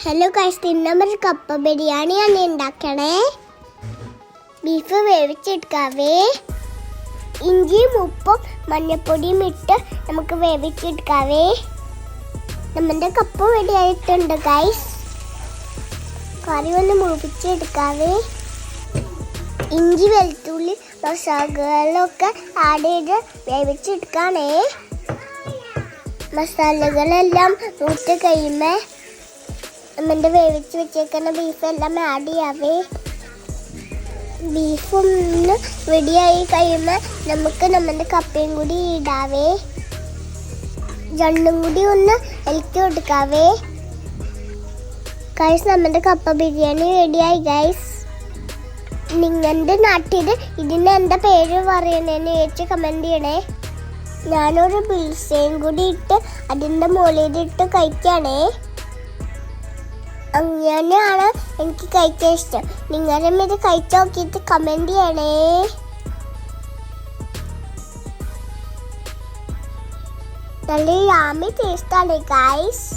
Hello guys, ഇന്നൊരു കപ്പ ബിരിയാണിയാണ് ഉണ്ടാക്കണേ. ബീഫ് വേവിച്ചെടുക്കാവേ. ഇഞ്ചിയും ഉപ്പും മഞ്ഞപ്പൊടിയും ഇട്ട് നമുക്ക് വേവിച്ചെടുക്കാവേ. നമ്മുടെ കപ്പ റെഡി ആയിട്ടുണ്ട് ഗൈസ്. കറി ഒന്ന് മുറിപ്പിച്ചെടുക്കാവേ. ഇഞ്ചി വെളുത്തുള്ളി മസാലകളൊക്കെ ആഡ് ചെയ്ത് വേവിച്ചെടുക്കാണേ. മസാലകളെല്ലാം മൂത്ത് കഴിയുമ്പോൾ നമ്മുടെ വേവിച്ച് വെച്ചേക്കുന്ന ബീഫെല്ലാം ആഡ് ചെയ്യാവേ. ബീഫൊന്ന് റെഡിയായി കഴിയുമ്പോൾ നമുക്ക് നമ്മുടെ കപ്പയും കൂടി ഇടാവേ. രണ്ടും കൂടി ഒന്ന് ഇളക്കി കൊടുക്കാവേ. ഗൈസ്, നമ്മുടെ കപ്പ ബിരിയാണി റെഡിയായി ഗൈസ്. നിങ്ങളുടെ നാട്ടിൽ ഇതിന് എന്താ പേര് പറയണേന്ന് ചോദിച്ച് കമൻറ്റ് ചെയ്യണേ. ഞാനൊരു പിൽസയും കൂടി ഇട്ട് അതിൻ്റെ മുകളിൽ ഇട്ട് കഴിക്കുകയാണേ. അങ്ങനെയാണ് എനിക്ക് കഴിക്കാൻ ഇഷ്ടം. നിങ്ങളും ഇത് കഴിച്ചു നോക്കിയിട്ട് കമൻറ്റ് ചെയ്യണേ. നല്ല യാമി ടേസ്റ്റാണ് ഗൈസ്.